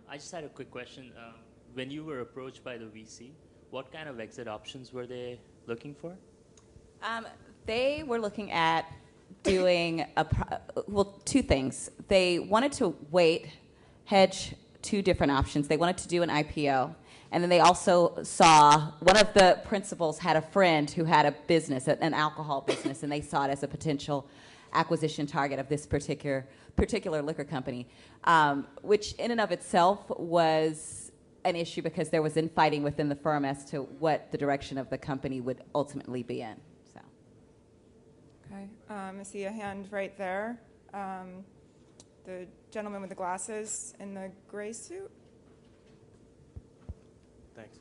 I just had a quick question. When you were approached by the VC, what kind of exit options were they looking for? They were looking at doing two things. They wanted to hedge two different options. They wanted to do an IPO, and then they also saw one of the principals had a friend who had a business, an alcohol business, and they saw it as a potential acquisition target of this particular liquor company, which in and of itself was an issue because there was infighting within the firm as to what the direction of the company would ultimately be in. So. Okay, I see a hand right there. The gentleman with the glasses in the gray suit. Thanks.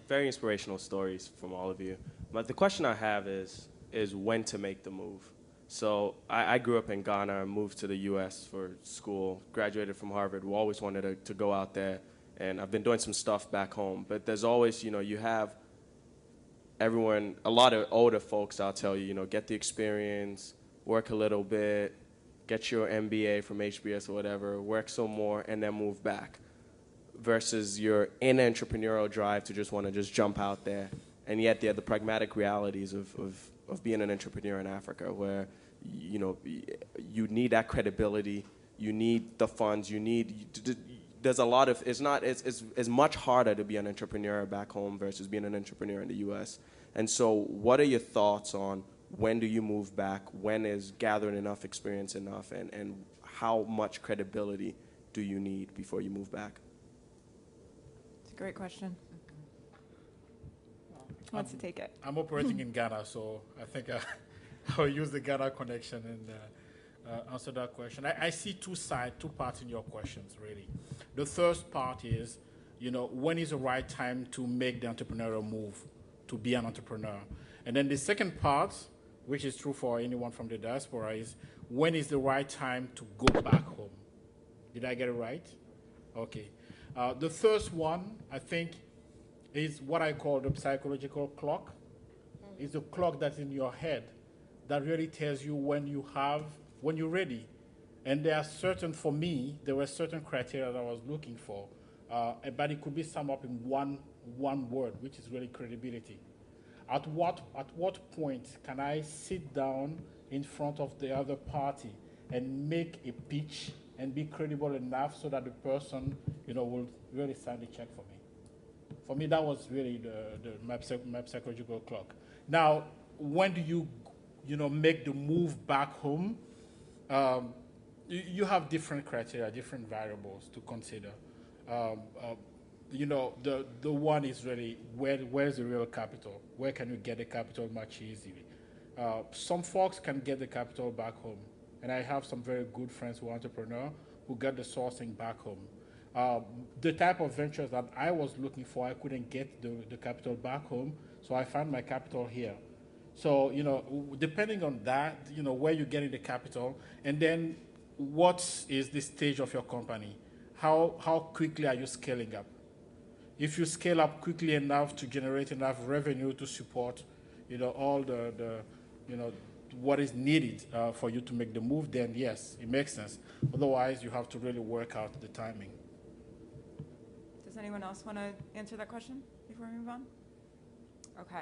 Very inspirational stories from all of you. But the question I have is when to make the move. So I grew up in Ghana, moved to the U.S. for school, graduated from Harvard. We always wanted to go out there, and I've been doing some stuff back home. But there's always, you have everyone, a lot of older folks, I'll tell you, get the experience, work a little bit, get your MBA from HBS or whatever, work some more, and then move back. Versus your inner entrepreneurial drive to just want to just jump out there. And yet there are the pragmatic realities of being an entrepreneur in Africa where, you need that credibility, you need the funds, there's a lot of, it's much harder to be an entrepreneur back home versus being an entrepreneur in the US. And so what are your thoughts on when do you move back? When is gathering enough experience enough? And how much credibility do you need before you move back? It's a great question. Who wants to take it? I'm operating in Ghana, so I think I'll use the Ghana connection and answer that question. I see two parts in your questions, really. The first part is, when is the right time to make the entrepreneurial move, to be an entrepreneur? And then the second part, which is true for anyone from the diaspora, is when is the right time to go back home? Did I get it right? Okay. The first one, I think, is what I call the psychological clock. It's the clock that's in your head that really tells you when you're ready. And there were certain criteria that I was looking for, but it could be summed up in one word, which is really credibility. At what point can I sit down in front of the other party and make a pitch and be credible enough so that the person, will really sign the check for me? For me, that was really my psychological clock. Now, when do you, make the move back home? You have different criteria, different variables to consider. The one is really where's the real capital? Where can you get the capital much easily? Some folks can get the capital back home, and I have some very good friends who are entrepreneurs who get the sourcing back home. The type of ventures that I was looking for, I couldn't get the capital back home, so I found my capital here. So, depending on that, where you're getting the capital, and then what is the stage of your company? How quickly are you scaling up? If you scale up quickly enough to generate enough revenue to support, all the what is needed for you to make the move, then yes, it makes sense. Otherwise, you have to really work out the timing. Does anyone else want to answer that question before we move on? Okay.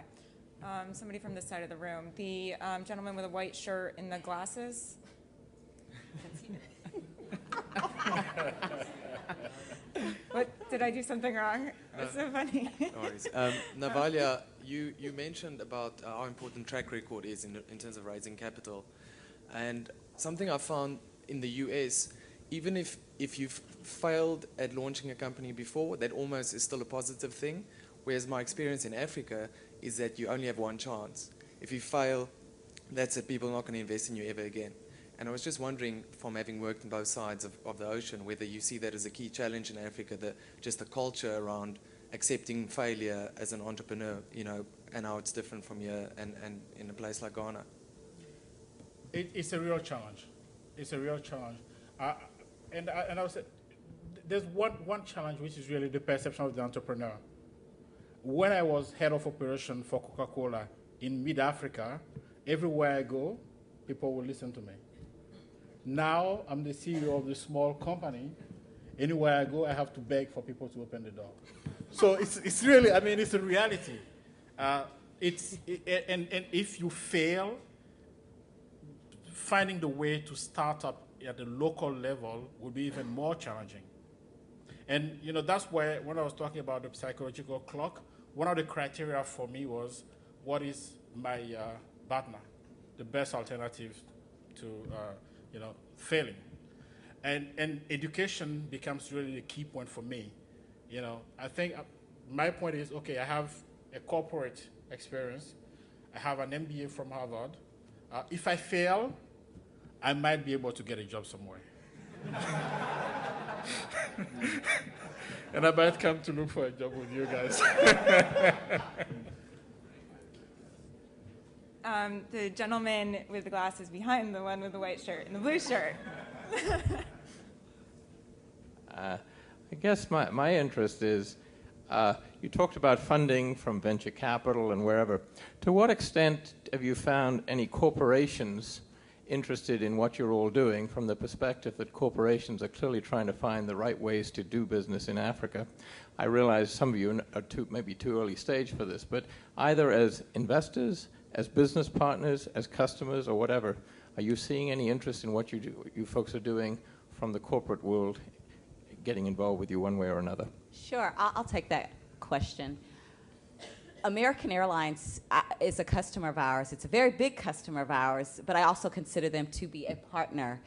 Somebody from this side of the room. The gentleman with a white shirt and the glasses. What, did I do something wrong? That's so funny. No worries. Navalia, you mentioned about how important track record is in terms of raising capital. And something I found in the US, even if you've failed at launching a company before, that almost is still a positive thing. Whereas my experience in Africa is that you only have one chance. If you fail, that's it, people are not going to invest in you ever again. And I was just wondering, from having worked on both sides of the ocean, whether you see that as a key challenge in Africa, just the culture around accepting failure as an entrepreneur, and how it's different from here and in a place like Ghana. It's a real challenge. It's a real challenge. And I would say there's one challenge, which is really the perception of the entrepreneur. When I was head of operation for Coca-Cola in mid-Africa, everywhere I go, people will listen to me. Now I'm the CEO of the small company, Anywhere I go, I have to beg for people to open the door. So it's really, I mean, it's a reality. And if you fail, finding the way to start up at the local level would be even more challenging. And that's where, when I was talking about the psychological clock, one of the criteria for me was, what is my partner, the best alternative to failing. And education becomes really the key point for me. I think my point is, okay, I have a corporate experience. I have an MBA from Harvard. If I fail, I might be able to get a job somewhere. And I might come to look for a job with you guys. The gentleman with the glasses behind the one with the white shirt and the blue shirt. I guess my interest is, you talked about funding from venture capital and wherever. To what extent have you found any corporations interested in what you're all doing, from the perspective that corporations are clearly trying to find the right ways to do business in Africa? I realize some of you are maybe too early stage for this, but either as investors, as business partners, as customers, or whatever, are you seeing any interest in what you folks are doing from the corporate world, getting involved with you one way or another? Sure, I'll take that question. American Airlines is a customer of ours. It's a very big customer of ours, but I also consider them to be a partner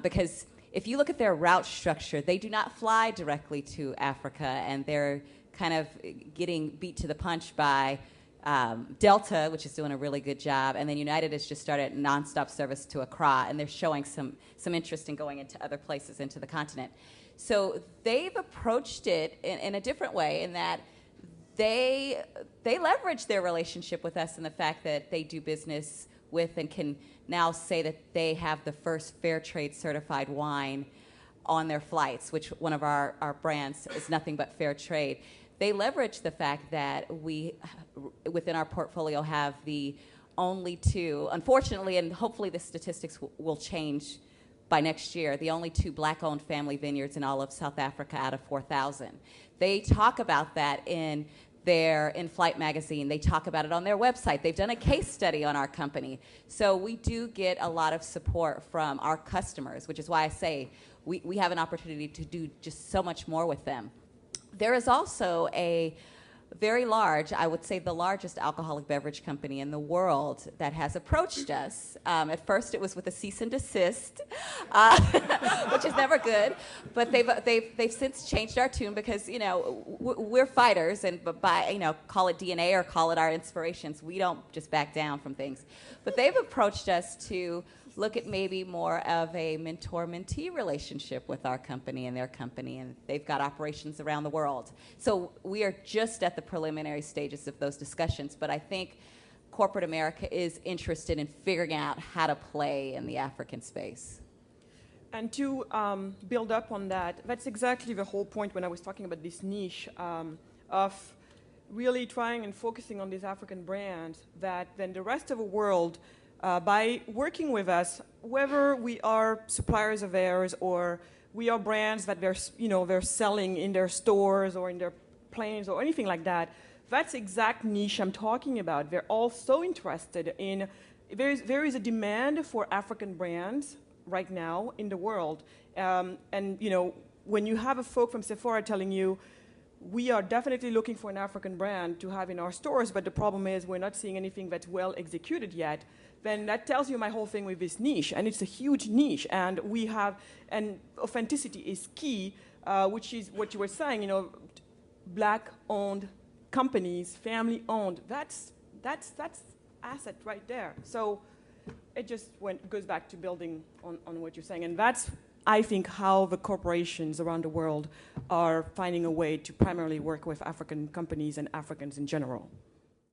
because if you look at their route structure, they do not fly directly to Africa, and they're kind of getting beat to the punch by Delta, which is doing a really good job, and then United has just started nonstop service to Accra, and they're showing some interest in going into other places, into the continent. So they've approached it in a different way, in that they leverage their relationship with us and the fact that they do business with and can now say that they have the first fair trade certified wine on their flights, which one of our brands is nothing but fair trade. They leverage the fact that we, within our portfolio, have the only two, unfortunately, and hopefully the statistics will change by next year, the only two black-owned family vineyards in all of South Africa out of 4,000. They talk about that in their In-Flight magazine. They talk about it on their website. They've done a case study on our company. So we do get a lot of support from our customers, which is why I say we have an opportunity to do just so much more with them. There is also a very large, I would say the largest alcoholic beverage company in the world that has approached us. At first it was with a cease and desist, which is never good, but they've since changed our tune because, we're fighters, and by, call it DNA or call it our inspirations, we don't just back down from things. But they've approached us to look at maybe more of a mentor-mentee relationship with our company and their company, and they've got operations around the world. So we are just at the preliminary stages of those discussions, but I think corporate America is interested in figuring out how to play in the African space. And to build up on that, that's exactly the whole point when I was talking about this niche of really trying and focusing on these African brands, that then the rest of the world, by working with us, whether we are suppliers of theirs or we are brands that they're selling in their stores or in their planes or anything like that, that's the exact niche I'm talking about. They're all so interested in, there is a demand for African brands right now in the world. And when you have a folk from Sephora telling you, we are definitely looking for an African brand to have in our stores, but the problem is we're not seeing anything that's well executed yet, then that tells you my whole thing with this niche. And it's a huge niche, and authenticity is key, which is what you were saying, black-owned companies, family-owned, that's asset right there. So it just goes back to building on what you're saying. And that's, I think, how the corporations around the world are finding a way to primarily work with African companies and Africans in general.